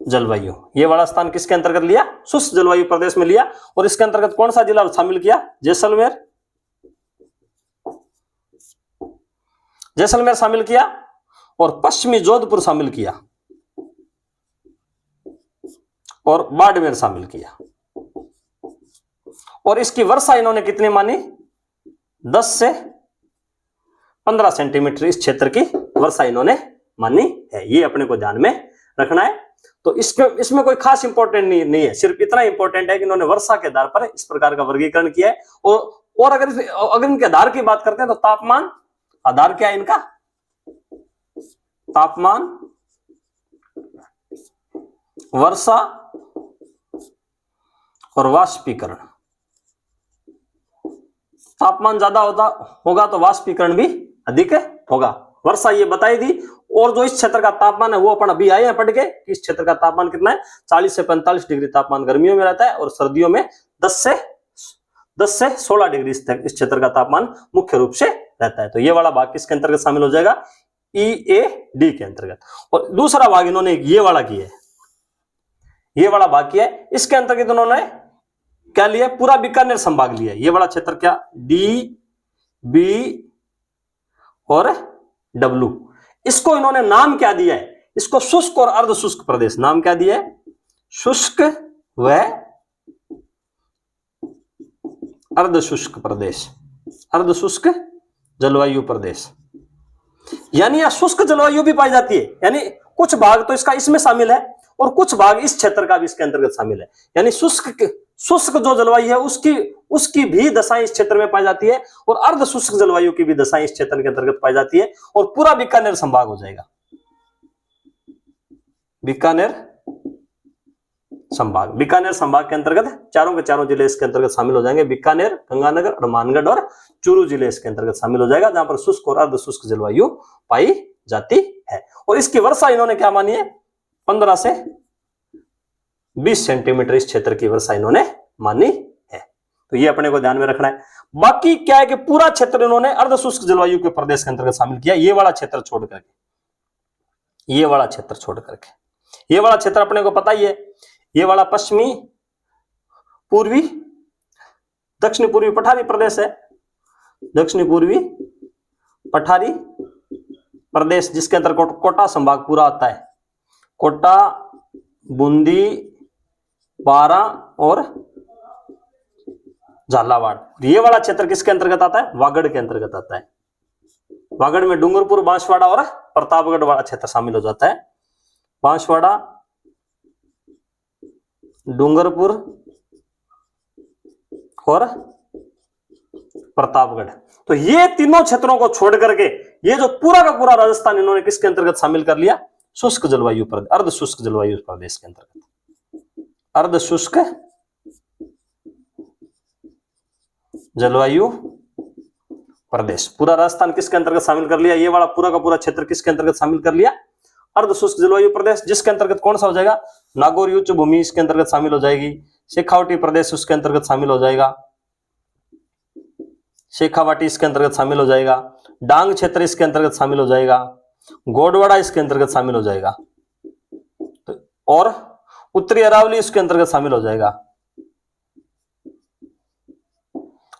जलवायु। ये वाला स्थान किसके अंतर्गत लिया? शुष्क जलवायु प्रदेश में लिया। और इसके अंतर्गत कौन सा जिला शामिल किया? जैसलमेर, जैसलमेर शामिल किया, और पश्चिमी जोधपुर शामिल किया, और बाड़मेर शामिल किया। और इसकी वर्षा इन्होंने कितनी मानी? 10 से 15 सेंटीमीटर इस क्षेत्र की वर्षा इन्होंने मानी है। ये अपने को ध्यान में रखना है। तो इसमें कोई खास इंपॉर्टेंट नहीं है, सिर्फ इतना इंपॉर्टेंट है कि इन्होंने वर्षा के आधार पर इस प्रकार का वर्गीकरण किया है। और अगर इनके आधार की बात करते हैं तो तापमान, आधार क्या है इनका? तापमान, वर्षा और वाष्पीकरण। तापमान ज्यादा होगा तो वाष्पीकरण भी अधिक होगा, वर्षा ये बताई दी। और जो इस क्षेत्र का तापमान है वो अपन अभी आए हैं पढ़ के, इस क्षेत्र का तापमान कितना है, 40 से 45 डिग्री तापमान गर्मियों में रहता है और सर्दियों में 10 से 16 डिग्री तक इस क्षेत्र का तापमान मुख्य रूप से रहता है। तो ये वाला भाग किसके अंतर्गत शामिल हो जाएगा, EAD के अंतर्गत। और दूसरा भाग इन्होंने ये वाला किया है, ये वाला भाग किया है, इसके अंतर्गत इन्होंने क्या लिया, पूरा बीकानेर संभाग लिया है। ये वाला क्षेत्र क्या, D, B और W, इसको इन्होंने नाम क्या दिया है, इसको शुष्क और अर्ध शुष्क प्रदेश नाम क्या दिया है, शुष्क व अर्ध शुष्क प्रदेश, अर्ध शुष्क जलवायु प्रदेश। यानी यहां शुष्क जलवायु भी पाई जाती है, यानी कुछ भाग तो इसका इसमें शामिल है और कुछ भाग इस क्षेत्र का भी इसके अंतर्गत शामिल है। यानी शुष्क जो जलवायु है उसकी भी दशाएं इस क्षेत्र में पाई जाती है और अर्ध शुष्क जलवायु की भी दशाएं इस क्षेत्र के अंतर्गत पाई जाती है और पूरा बीकानेर संभाग हो जाएगा, बीकानेर संभाग। बीकानेर संभाग के अंतर्गत चारों के चारों जिले इसके अंतर्गत शामिल हो जाएंगे, बीकानेर, गंगानगर, हनुमानगढ़ और चूरू जिले इसके अंतर्गत शामिल हो जाएगा, जहां पर शुष्क और अर्ध शुष्क जलवायु पाई जाती है। और इसकी वर्षा इन्होंने क्या मानी है, 15 से 20 सेंटीमीटर इस क्षेत्र की वर्षा इन्होंने मानी है। तो ये अपने को ध्यान में रखना है। बाकी क्या है कि पूरा क्षेत्र इन्होंने अर्ध शुष्क जलवायु के प्रदेश के अंतर्गत शामिल किया, ये वाला क्षेत्र छोड़ करके, ये वाला क्षेत्र छोड़ करके। ये वाला क्षेत्र अपने को पता ही है, ये वाला पश्चिमी पूर्वी दक्षिणी पूर्वी पठारी प्रदेश है, दक्षिणी पूर्वी पठारी प्रदेश, जिसके अंतर्गत कोटा संभाग पूरा आता है, कोटा, बूंदी, बारा और झालावाड़। ये वाला क्षेत्र किसके अंतर्गत आता है, वागड़ के अंतर्गत आता है। वागड़ में डूंगरपुर, बांसवाड़ा और प्रतापगढ़ वाला क्षेत्र शामिल हो जाता है। बांसवाड़ा, डूंगरपुर और प्रतापगढ़। तो ये तीनों क्षेत्रों को छोड़ करके ये जो पूरा का पूरा राजस्थान इन्होंने किसके अंतर्गत शामिल कर लिया, शुष्क जलवायु प्रदेश, अर्ध शुष्क जलवायु प्रदेश के अंतर्गत, अर्ध शुष्क जलवायु प्रदेश। पूरा राजस्थान किसके अंतर्गत शामिल कर लिया, ये वाला पूरा का पूरा क्षेत्र किसके अंतर्गत शामिल कर लिया, अर्ध शुष्क जलवायु प्रदेश, जिसके अंतर्गत कौन सा हो जाएगा, नागौर उच्च भूमि इसके अंतर्गत शामिल हो जाएगी, शेखावटी प्रदेश उसके अंतर्गत शामिल हो जाएगा, शेखावाटी इसके अंतर्गत शामिल हो जाएगा, डांग क्षेत्र इसके अंतर्गत शामिल हो जाएगा, गोडवाड़ा इसके अंतर्गत शामिल हो जाएगा, और उत्तरी अरावली इसके अंतर्गत शामिल हो जाएगा,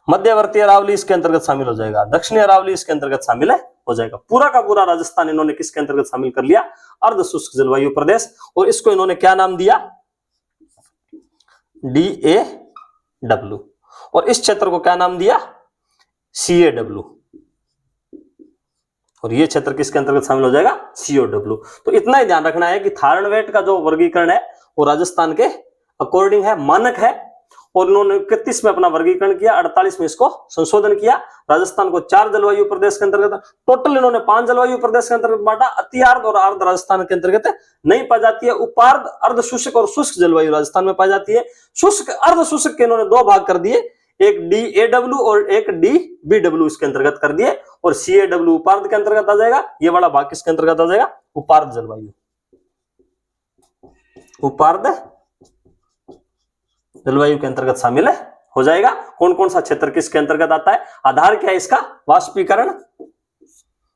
मध्यवर्ती अरावली इसके अंतर्गत शामिल हो जाएगा, दक्षिणी अरावली इसके अंतर्गत शामिल हो जाएगा। पूरा का पूरा राजस्थान इन्होंने किसके अंतर्गत शामिल कर लिया, अर्ध शुष्क जलवायु प्रदेश। और इसको इन्होंने क्या नाम दिया, DAW। और इस क्षेत्र को क्या नाम दिया, CAW। और ये क्षेत्र किसके अंतर्गत शामिल हो जाएगा, COW। तो इतना ही ध्यान रखना है कि थारणवेट का जो वर्गीकरण है वो राजस्थान के अकॉर्डिंग है, मानक है। और इन्होंने 31 में अपना वर्गीकरण किया, 48 में इसको संशोधन किया। राजस्थान को 4 जलवायु प्रदेश के अंतर्गत, टोटल इन्होंने 5 जलवायु प्रदेश के अंतर्गत बांटा। अतिआर्द्र और आर्द्र राजस्थान के अंतर्गत नहीं पाई जाती है। उपार्द्र, अर्ध शुष्क और शुष्क जलवायु राजस्थान में पाई जाती है। शुष्क, अर्ध शुष्क के इन्होंने 2 भाग कर दिए, एक DAW और एक DBW इसके अंतर्गत कर दिए। और CAW उपार्द्र के अंतर्गत आ जाएगा। ये वाला भाग किसके अंतर्गत आ जाएगा, उपार्द्र जलवायु, उपार्द्र जलवायु के अंतर्गत शामिल हो जाएगा। कौन कौन सा क्षेत्र किसके अंतर्गत आता है, आधार क्या है इसका, वाष्पीकरण,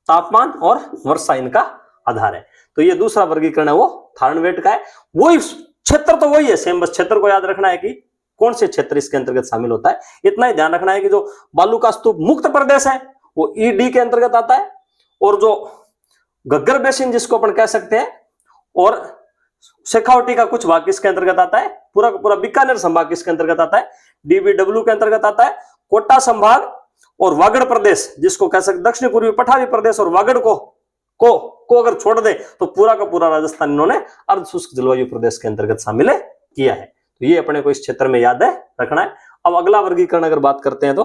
तापमान और वर्षा इनका आधार है। तो ये दूसरा वर्गीकरण है वो थारणवेट का है। वही क्षेत्र तो वही है सेम, बस क्षेत्र को याद रखना है कि कौन से क्षेत्र इसके अंतर्गत शामिल होता है। इतना ही ध्यान रखना है कि जो बालू का स्तूप मुक्त प्रदेश है वो ED के अंतर्गत आता है, और जो घग्गर बेसिन जिसको अपन कह सकते हैं और शेखावटी का कुछ भाग किसके अंतर्गत आता है, पूरा पूरा बीकानेर संभाग किसके अंतर्गत आता है, DBW के अंतर्गत आता है। कोटा संभाग और वागड़ प्रदेश जिसको कह सकते दक्षिण पूर्वी पठारी प्रदेश और वागड़ को अगर छोड़ दे तो पूरा का पूरा राजस्थान इन्होंने अर्ध शुष्क जलवायु प्रदेश के अंतर्गत शामिल किया है। तो ये अपने को इस क्षेत्र में याद है रखना है। अब अगला वर्गीकरण अगर बात करते हैं तो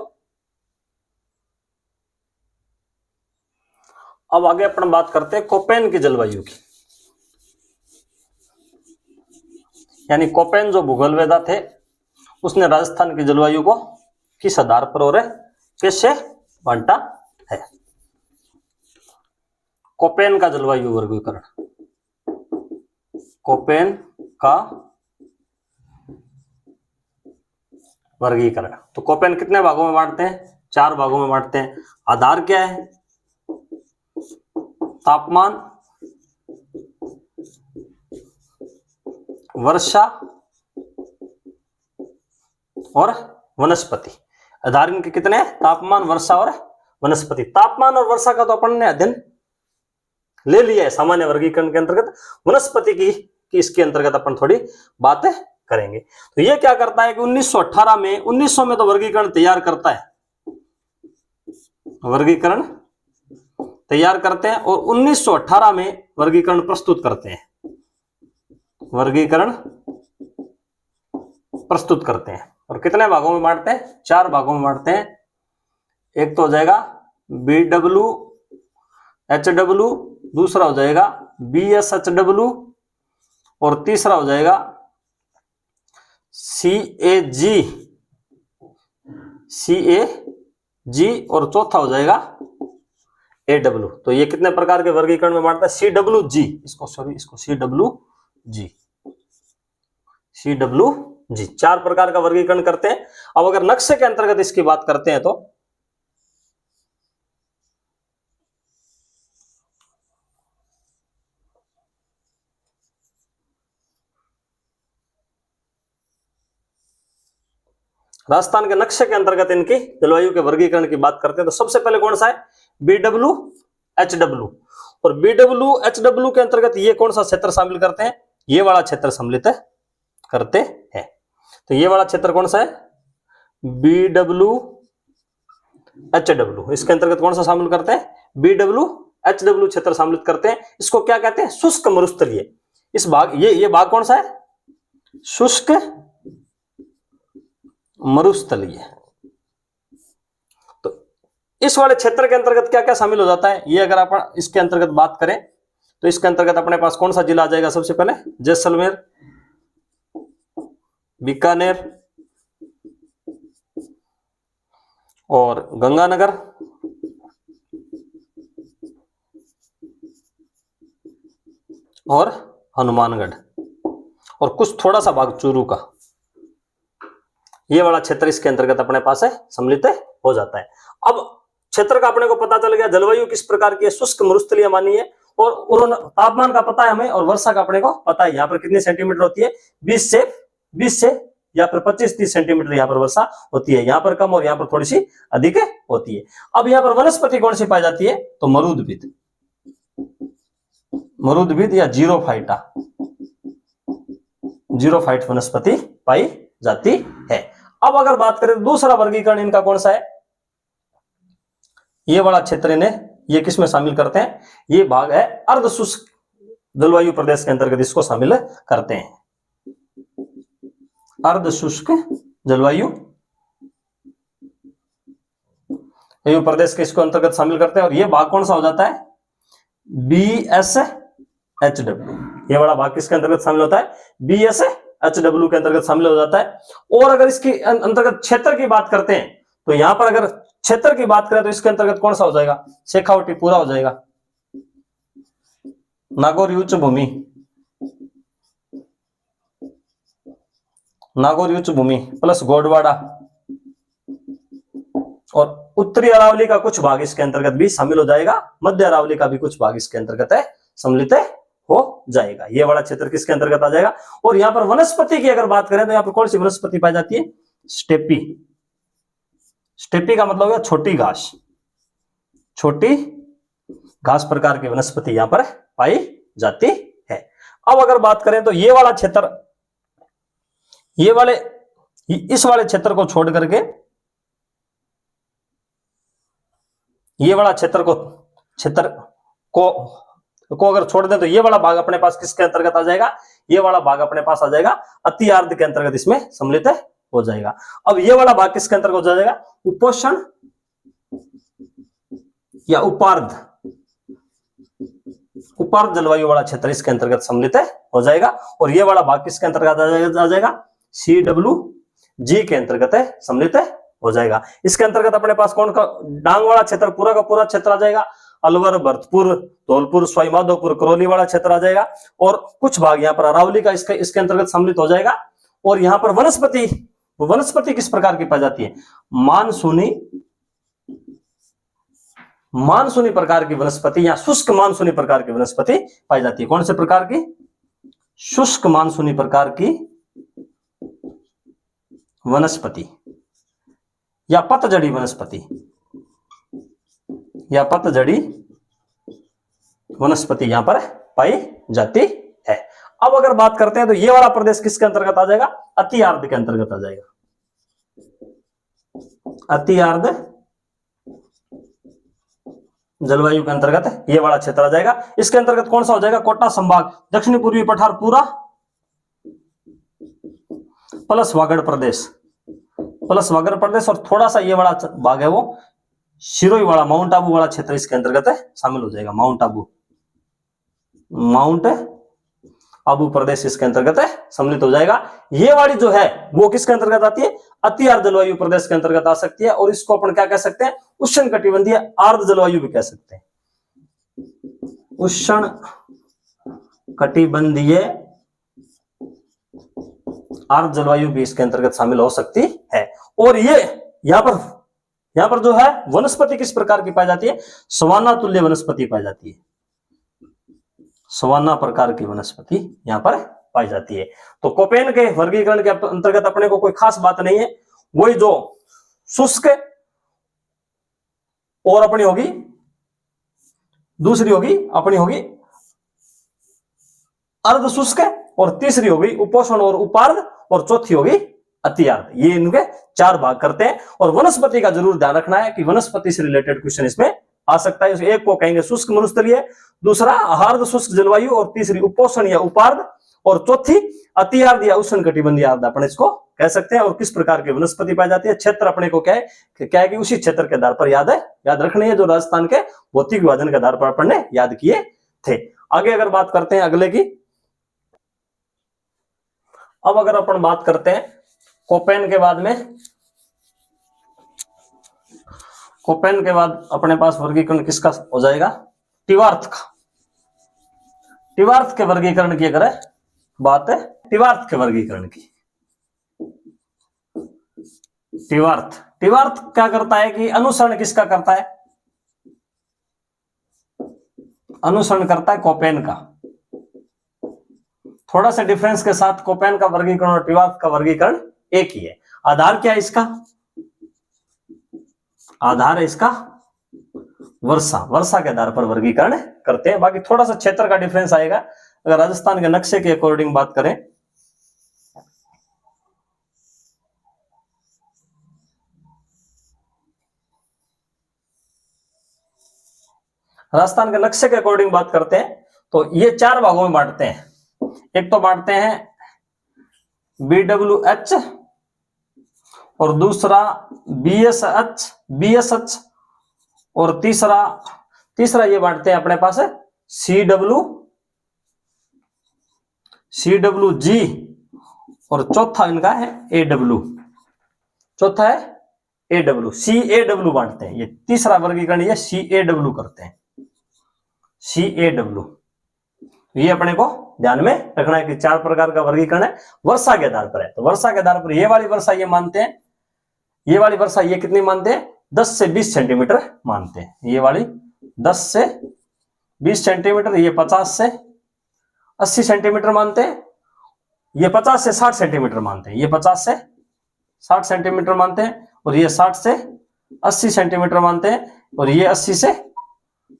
अब आगे अपन बात करते हैं कोपेन की जलवायु की। यानी कोपेन जो भूगोलवेदा थे उसने राजस्थान की जलवायु को किस आधार पर और कैसे बांटा है। कोपेन का जलवायु वर्गीकरण, कोपेन का वर्गीकरण। तो कोपेन कितने भागों में बांटते हैं? 4 भागों में बांटते हैं। आधार क्या है? तापमान, वर्षा और वनस्पति। आधार इनके कितने हैं? तापमान, वर्षा और वनस्पति। तापमान और वर्षा का तो अपन ने अध्ययन ले लिया है सामान्य वर्गीकरण के अंतर्गत। वनस्पति की इसके अंतर्गत अपन थोड़ी बातें करेंगे। तो ये क्या करता है कि 1918 में 1900 में तो वर्गीकरण तैयार करता है, वर्गीकरण तैयार करते हैं और 1918 में वर्गीकरण प्रस्तुत करते हैं, वर्गीकरण प्रस्तुत करते हैं। और कितने भागों में बांटते हैं? 4 भागों में बांटते हैं। एक तो हो जाएगा BW HW, दूसरा हो जाएगा BSHW और तीसरा हो जाएगा CAG और चौथा हो जाएगा AW। तो ये कितने प्रकार के वर्गीकरण में बांटता है? CWG, इसको CWG 4 प्रकार का वर्गीकरण करते हैं। अब अगर नक्शे के अंतर्गत इसकी बात करते हैं तो राजस्थान के नक्शे के अंतर्गत इनकी जलवायु के वर्गीकरण की बात करते हैं तो सबसे पहले कौन सा है? BW HW। और BW HW के अंतर्गत ये कौन सा क्षेत्र शामिल करते हैं? ये वाला क्षेत्र सम्मिलित करते हैं। तो ये वाला क्षेत्र कौन सा है? BW HW। इसके अंतर्गत कौन सा शामिल करते हैं? BW HW क्षेत्र सम्मिलित करते हैं। इसको क्या कहते हैं? शुष्क मरुस्थलीय। इस भाग ये भाग कौन सा है? शुष्क मरुस्थलीय। तो इस वाले क्षेत्र के अंतर्गत क्या क्या शामिल हो जाता है? ये अगर अपन इसके अंतर्गत बात करें तो इसके अंतर्गत अपने पास कौन सा जिला आ जाएगा? सबसे पहले जैसलमेर, बीकानेर और गंगानगर और हनुमानगढ़ और कुछ थोड़ा सा भाग चूरू का। ये वाला क्षेत्र इसके अंतर्गत अपने पास है सम्मिलित हो जाता है। अब क्षेत्र का अपने को पता चल गया, जलवायु किस प्रकार की है, शुष्क मरुस्थलीय मानी है और उन्होंने तापमान का पता है हमें और वर्षा का अपने को पता है। यहाँ पर कितनी सेंटीमीटर होती है? 20 से या फिर 25-30 सेंटीमीटर यहाँ पर वर्षा होती है। यहाँ पर कम और यहाँ पर थोड़ी सी अधिक होती है। अब यहाँ पर वनस्पति कौन सी पाई जाती है? तो मरुदभिद या जीरोफाइट वनस्पति पाई जाती है। अब अगर बात करें तो दूसरा वर्गीकरण इनका कौन सा है? ये वाला क्षेत्र इन्हें ये किस में शामिल करते हैं? ये भाग है अर्धशुष्क जलवायु प्रदेश के अंतर्गत इसको शामिल करते हैं। अर्धशुष्क जलवायु प्रदेश के इसको अंतर्गत शामिल करते हैं। और ये भाग कौन सा हो जाता है? BSHW। ये वाला भाग किसके अंतर्गत शामिल होता है? BSHW के अंतर्गत शामिल हो जाता है। और अगर इसके अंतर्गत क्षेत्र की बात करते हैं तो यहां पर अगर क्षेत्र की बात करें तो इसके अंतर्गत कौन सा हो जाएगा? शेखावटी पूरा हो जाएगा, नागौर उच्च भूमि प्लस गोडवाड़ा और उत्तरी अरावली का कुछ भाग इसके अंतर्गत भी शामिल हो जाएगा। मध्य अरावली का भी कुछ भाग इसके अंतर्गत है सम्मिलित हो जाएगा। ये वाला क्षेत्र किसके अंतर्गत आ जाएगा? और यहाँ पर वनस्पति की अगर बात करें तो यहाँ पर कौन सी वनस्पति पाई जाती है? स्टेपी का मतलब है छोटी घास प्रकार की वनस्पति यहां पर पाई जाती है। अब अगर बात करें तो ये वाला क्षेत्र, इस वाले क्षेत्र को छोड़ करके ये वाला क्षेत्र को अगर छोड़ दें तो ये वाला भाग अपने पास किसके अंतर्गत आ जाएगा? ये वाला भाग अपने पास आ जाएगा अति आर्द्र के अंतर्गत इसमें सम्मिलित हो जाएगा। अब ये वाला भाग किसके अंतर्गत हो जाएगा? उपोष्ण या उपार्ध जलवायु वाला क्षेत्र इसके अंतर्गत सम्मिलित हो जाएगा। और ये वाला भाग किसके अंतर्गत आ जाएगा? CWG के अंतर्गत सम्मिलित हो जाएगा। इसके अंतर्गत अपने पास कौन का? डांग वाला क्षेत्र पूरा का पूरा क्षेत्र आ जाएगा। अलवर, भरतपुर, धौलपुर, सवाई माधोपुर, करौली वाला क्षेत्र आ जाएगा। और कुछ भाग यहाँ पर अरावली का इसके अंतर्गत सम्मिलित हो जाएगा। और यहाँ पर वनस्पति, वनस्पति किस प्रकार की पाई जाती है? मानसूनी प्रकार की वनस्पति या शुष्क मानसूनी प्रकार की वनस्पति पाई जाती है। कौन से प्रकार की? शुष्क मानसूनी प्रकार की वनस्पति या पतझड़ी वनस्पति, या पतझड़ी वनस्पति यहां पर पाई जाती है। अब अगर बात करते हैं तो ये वाला प्रदेश किसके अंतर्गत आ जाएगा? अति आर्द्र के अंतर्गत आ जाएगा। अति आर्द्र जलवायु के अंतर्गत ये वाला क्षेत्र आ जाएगा। इसके अंतर्गत कौन सा हो जाएगा? कोटा संभाग, दक्षिणी पूर्वी पठार पूरा प्लस वागड़ प्रदेश, प्लस वागड़ प्रदेश, और थोड़ा सा ये वाला भाग है वो सिरोही वाला, माउंट आबू वाला क्षेत्र इसके अंतर्गत शामिल हो जाएगा। माउंट आबू प्रदेश इसके अंतर्गत सम्मिलित हो जाएगा। ये वाली जो है वो किसके अंतर्गत आती है? अति आर्द्र जलवायु प्रदेश के अंतर्गत आ सकती है। और इसको अपन क्या कह सकते हैं? उष्ण कटिबंधीय आर्द्र जलवायु भी कह सकते हैं। उष्ण कटिबंधीय आर्द्र जलवायु भी इसके अंतर्गत शामिल हो सकती है। और ये यहां पर जो है वनस्पति किस प्रकार की पाई जाती है? सवाना तुल्य वनस्पति पाई जाती है। सवाना प्रकार की वनस्पति यहां पर पाई जाती है। तो कोपेन के वर्गीकरण के अंतर्गत अपने को कोई खास बात नहीं है। वही जो शुष्क और अपनी होगी, दूसरी होगी अपनी होगी अर्ध शुष्क, और तीसरी होगी उपोष्ण और उपार्द्र, और चौथी होगी अति आर्द्र। ये इनके 4 भाग करते हैं। और वनस्पति का जरूर ध्यान रखना है कि वनस्पति से रिलेटेड क्वेश्चन इसमें आ सकता है। एक को कहेंगे शुष्क मरुस्थलीय, दूसरा आर्द्र शुष्क जलवायु, और तीसरी उपोष्ण या उपार्द्र, और चौथी अति आर्द्र या उष्ण कटिबंधीय आर्द्र अपन इसको कह सकते हैं। और किस प्रकार की वनस्पति पाई जाती है? क्षेत्र अपने को क्या है कि उसी क्षेत्र के आधार पर याद रखनी है, जो राजस्थान के भौतिक विभाजन के आधार पर अपन ने याद किए थे। आगे अगर बात करते हैं अगले की, अब अगर अपन बात करते हैं कोपेन के बाद में, कोपेन के बाद अपने पास वर्गीकरण किसका हो जाएगा? टिवार्थ का। टिवार्थ के वर्गीकरण की अगर बात है, टिवार्थ के वर्गीकरण की, टिवार्थ क्या करता है कि अनुसरण किसका करता है? अनुसरण करता है कोपेन का। थोड़ा सा डिफरेंस के साथ कोपेन का वर्गीकरण और टिवार्थ का वर्गीकरण एक ही है। आधार क्या है इसका? आधार है इसका वर्षा के आधार पर वर्गीकरण करते हैं। बाकी थोड़ा सा क्षेत्र का डिफरेंस आएगा। अगर राजस्थान के नक्शे के अकॉर्डिंग बात करें, राजस्थान के नक्शे के अकॉर्डिंग बात करते हैं तो ये 4 भागों में बांटते हैं। एक तो बांटते हैं BWH, और दूसरा BSH, और तीसरा ये बांटते हैं अपने पास है CWG, और चौथा इनका है AW। चौथा है AW, CAW बांटते हैं। ये तीसरा वर्गीकरण ये CAW करते हैं, CAW। ये अपने को ध्यान में रखना है कि 4 प्रकार का वर्गीकरण है, वर्षा के आधार पर है। तो वर्षा के आधार पर ये वाली वर्षा ये मानते हैं, ये वाली वर्षा ये कितनी मानते हैं? 10 से 20 सेंटीमीटर मानते हैं। ये वाली 10 से 20 सेंटीमीटर, ये 50 से 80 सेंटीमीटर मानते हैं, ये 50 से 60 सेंटीमीटर मानते हैं, ये 50 से 60 सेंटीमीटर मानते हैं, और ये 60 से 80 सेंटीमीटर मानते हैं, और ये 80 से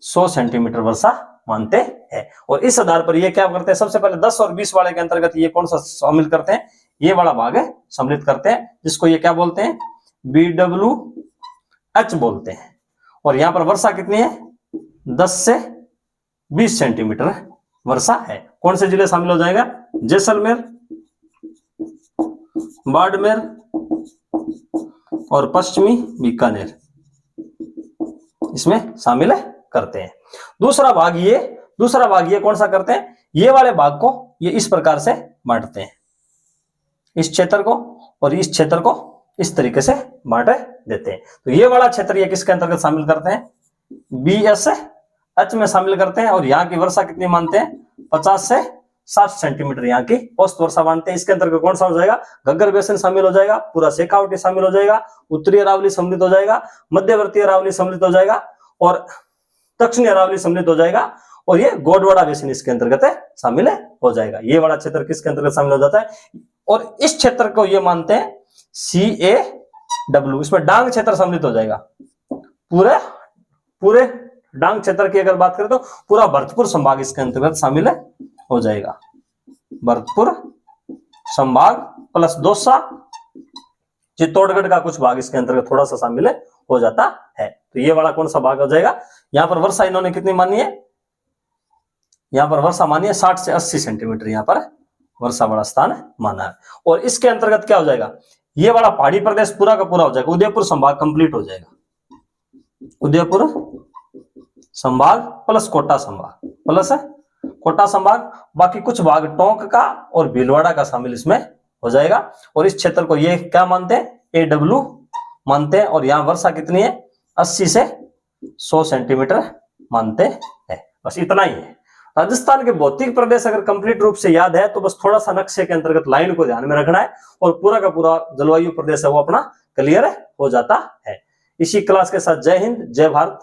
100 सेंटीमीटर वर्षा मानते हैं। और इस आधार पर ये क्या करते हैं? सबसे पहले 10 और 20 वाले के अंतर्गत ये कौन सा शामिल करते हैं? ये वाला भाग है सम्मिलित करते हैं, जिसको ये क्या बोलते हैं? BWH बोलते हैं। और यहां पर वर्षा कितनी है? 10 से 20 सेंटीमीटर वर्षा है। कौन से जिले शामिल हो जाएगा? जैसलमेर, बाड़मेर और पश्चिमी बीकानेर इसमें शामिल करते हैं। दूसरा भाग ये कौन सा करते हैं? ये वाले भाग को ये इस प्रकार से बांटते हैं, इस क्षेत्र को और इस क्षेत्र को इस तरीके से बांट देते हैं। तो ये वाला क्षेत्र ये किसके अंतर्गत शामिल करते हैं? एच में शामिल करते हैं और यहाँ की वर्षा कितनी मानते हैं 50 से 60 सेंटीमीटर यहाँ की औसत वर्षा मानते हैं। इसके अंतर्गत कौन सा हो जाएगा, घग्गर बेसिन शामिल हो जाएगा, पूरा शेखावटी शामिल हो जाएगा, उत्तरी अरावली सम्मिलित हो जाएगा, मध्यवर्ती अरावली सम्मिलित हो जाएगा और दक्षिणी अरावली सम्मिलित हो जाएगा और ये गोडवाड़ा बेसिन इसके अंतर्गत शामिल हो जाएगा। ये वाला क्षेत्र किसके अंतर्गत शामिल हो जाता है और इस क्षेत्र को ये मानते हैं CAW। इसमें डांग क्षेत्र सम्मिलित हो जाएगा। पूरे डांग क्षेत्र की अगर बात करें तो पूरा भरतपुर संभाग इसके अंतर्गत शामिल हो जाएगा। भरतपुर संभाग प्लस दौसा, चित्तौड़गढ़ का कुछ भाग इसके अंतर्गत थोड़ा सा शामिल हो जाता है। तो ये वाला कौन सा भाग हो जाएगा। यहां पर वर्षा इन्होंने कितनी मानी है, यहां पर वर्षा मानी है 60 से 80 सेंटीमीटर यहां पर वर्षा वाला स्थान माना है। और इसके अंतर्गत क्या हो जाएगा, ये वाला पहाड़ी प्रदेश पूरा का पूरा हो जाएगा। उदयपुर संभाग कंप्लीट हो जाएगा। उदयपुर संभाग प्लस कोटा संभाग, प्लस कोटा संभाग, बाकी कुछ भाग टोंक का और भीलवाड़ा का शामिल इसमें हो जाएगा। और इस क्षेत्र को ये क्या मानते हैं, AW मानते हैं। और यहाँ वर्षा कितनी है 80 से 100 सेंटीमीटर मानते हैं। बस इतना ही है। राजस्थान के भौतिक प्रदेश अगर कंप्लीट रूप से याद है तो बस थोड़ा सा नक्शे के अंतर्गत लाइन को ध्यान में रखना है और पूरा का पूरा जलवायु प्रदेश है वो अपना क्लियर हो जाता है। इसी क्लास के साथ जय हिंद, जय भारत।